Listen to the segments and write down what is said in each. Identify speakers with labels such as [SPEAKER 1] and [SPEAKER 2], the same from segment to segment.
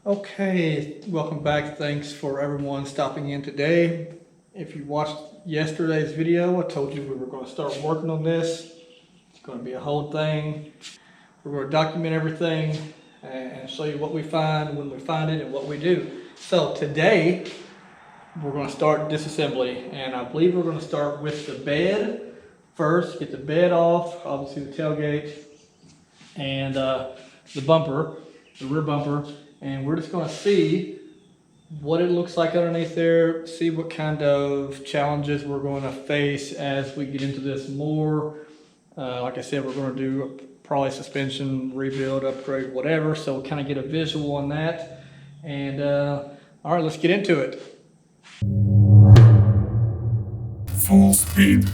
[SPEAKER 1] Okay, welcome back. Thanks for everyone stopping in today. If you watched yesterday's video, I told you we were going to start working on this. It's going to be a whole thing. We're going to document everything and show you what we find, when we find it, and what we do. So today, we're going to start disassembly, and I believe we're going to start with the bed first. Get the bed off, obviously the tailgate, and the bumper, the rear bumper. And we're just going to see what it looks like underneath there, see what kind of challenges we're going to face as we get into this more. Like I said, we're going to do probably suspension, rebuild, upgrade, whatever. So we'll kind of get a visual on that. And all right, let's get into it.
[SPEAKER 2] Full speed.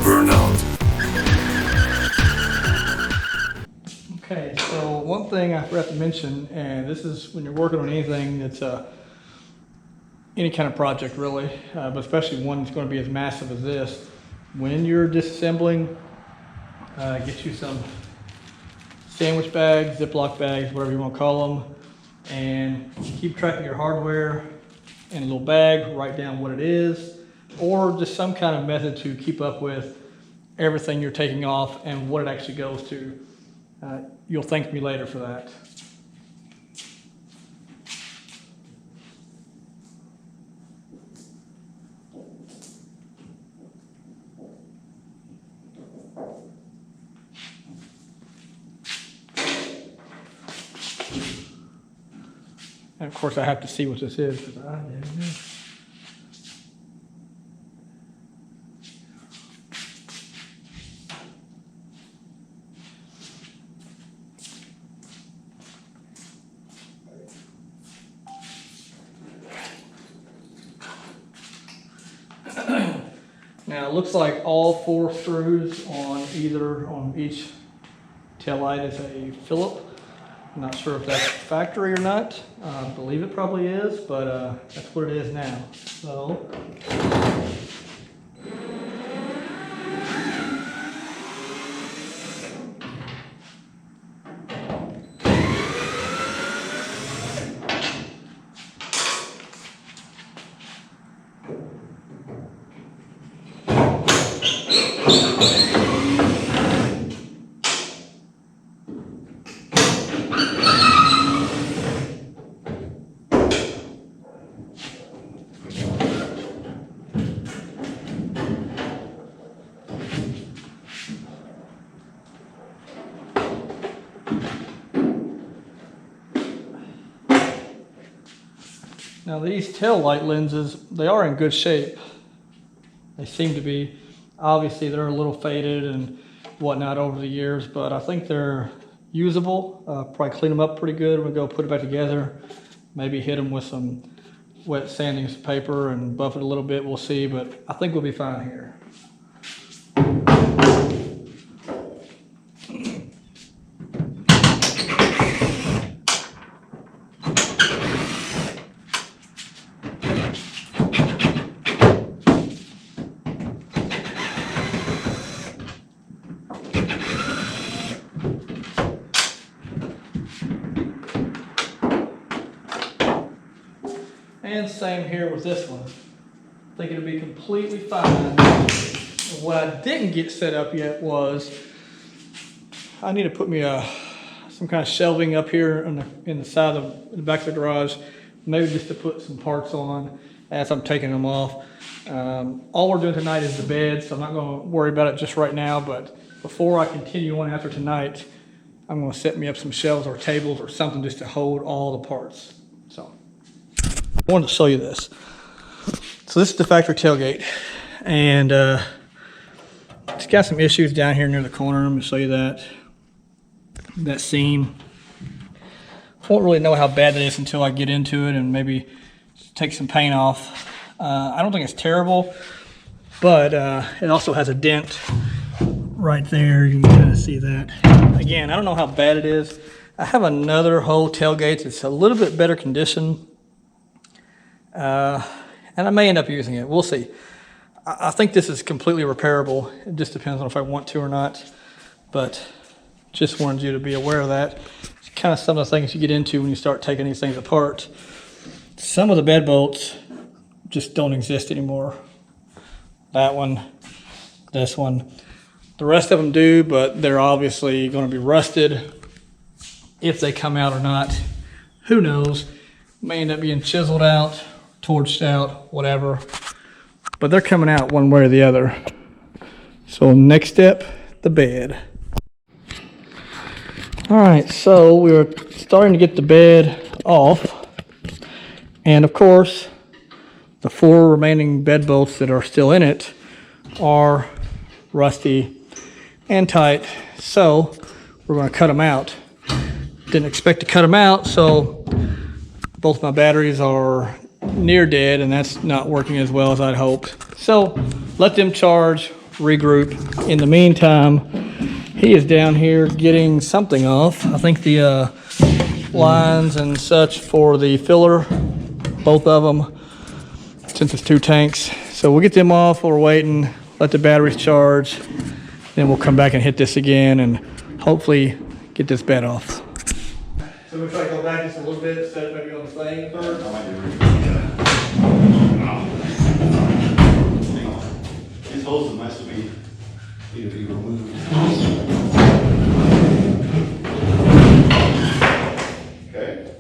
[SPEAKER 2] Burnout.
[SPEAKER 1] Okay, so one thing I forgot to mention, and this is when you're working on anything that's any kind of project really, but especially one that's going to be as massive as this. When you're disassembling, get you some sandwich bags, Ziploc bags, whatever you want to call them, and keep track of your hardware in a little bag, write down what it is, or just some kind of method to keep up with everything you're taking off and what it actually goes to. You'll thank me later for that. And of course I have to see what this is, because I didn't know. Now it looks like all 4 screws on each tail light is a Phillips. I'm not sure if that's factory or not. I believe it probably is, but that's what it is now. So now these tail light lenses, they are in good shape. They seem to be. Obviously they're a little faded and whatnot over the years, but I think they're usable. Probably clean them up pretty good when we go put it back together. Maybe hit them with some wet sanding paper and buff it a little bit, we'll see, but I think we'll be fine here. And same here with this one. I think it'll be completely fine. What I didn't get set up yet was I need to put me some kind of shelving up here in the side of the back of the garage, maybe just to put some parts on as I'm taking them off. All we're doing tonight is the bed, so I'm not going to worry about it just right now. But before I continue on after tonight, I'm going to set me up some shelves or tables or something just to hold all the parts. So I wanted to show you this. So this is the factory tailgate, and it's got some issues down here near the corner. I'm going to show you that seam. I won't really know how bad that is until I get into it and maybe take some paint off. I don't think it's terrible, but it also has a dent right there. You can kind of see that. Again, I don't know how bad it is. I have another whole tailgate that's a little bit better condition. And I may end up using it. We'll see. I think this is completely repairable. It just depends on if I want to or not. But just wanted you to be aware of that. It's kind of some of the things you get into when you start taking these things apart. Some of the bed bolts just don't exist anymore. That one, this one. The rest of them do, but they're obviously going to be rusted. If they come out or not, who knows? May end up being chiseled out, torched out, whatever. But they're coming out one way or the other. So next step, the bed. All right, so we were starting to get the bed off. And of course, the 4 remaining bed bolts that are still in it are rusty and tight. So we're going to cut them out. Didn't expect to cut them out, so both my batteries are near dead, and that's not working as well as I'd hoped. So let them charge, regroup. In the meantime, he is down here getting something off. I think the lines and such for the filler, both of them, since it's 2 tanks. So we'll get them off while we're waiting, let the batteries charge, then we'll come back and hit this again and hopefully get this bed off. So we'll try to go back just a little bit, set it maybe on the thing first.
[SPEAKER 3] These holes are nice to be removed. Okay.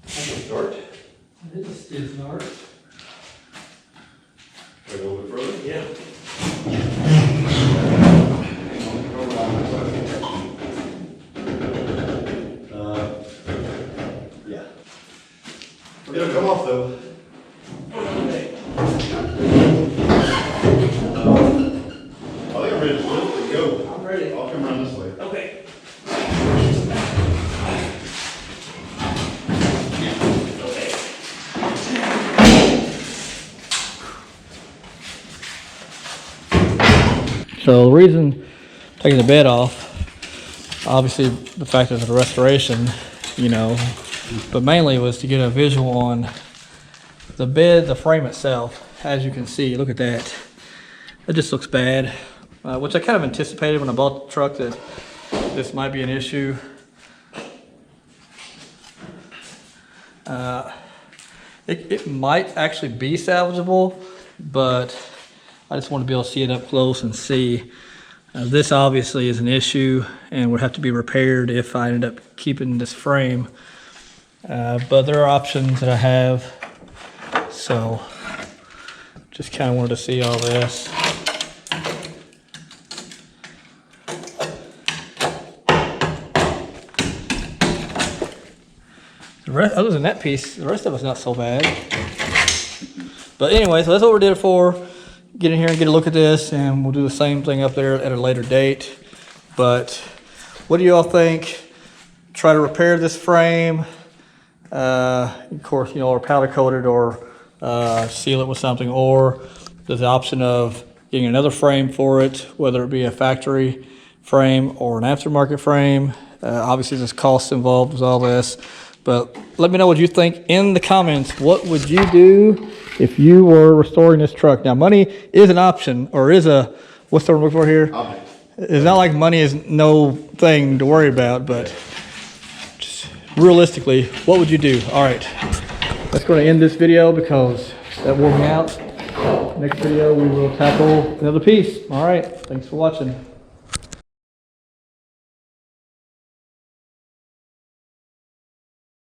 [SPEAKER 3] That's a start.
[SPEAKER 1] This is start.
[SPEAKER 3] Try to go a little bit further.
[SPEAKER 1] Yeah.
[SPEAKER 3] Yeah. It'll come off though. I think I'm ready to go.
[SPEAKER 1] I'm ready.
[SPEAKER 3] I'll come around this way.
[SPEAKER 1] Okay. So the reason taking the bed off, obviously the fact that it's a restoration, you know, but mainly was to get a visual on the bed, the frame itself. As you can see, look at that. It just looks bad, which I kind of anticipated when I bought the truck that this might be an issue. It might actually be salvageable, but I just want to be able to see it up close and see. This obviously is an issue and would have to be repaired if I ended up keeping this frame. But there are options that I have. So just kind of wanted to see all this. Other than that piece, the rest of it's not so bad. But anyway, so that's what we did it for. Get in here and get a look at this, and we'll do the same thing up there at a later date. But what do you all think? Try to repair this frame. Of course, you know, or powder coat it or seal it with something, or there's the option of getting another frame for it, whether it be a factory frame or an aftermarket frame. Obviously, there's costs involved with all this. But let me know what you think in the comments. What would you do if you were restoring this truck? Now, money is an option, or is a, what's the word I'm looking for here?
[SPEAKER 3] Object.
[SPEAKER 1] It's not like money is no thing to worry about, but just realistically, what would you do? All right, that's going to end this video because that wore me out. Next video, we will tackle another piece. All right, thanks for watching.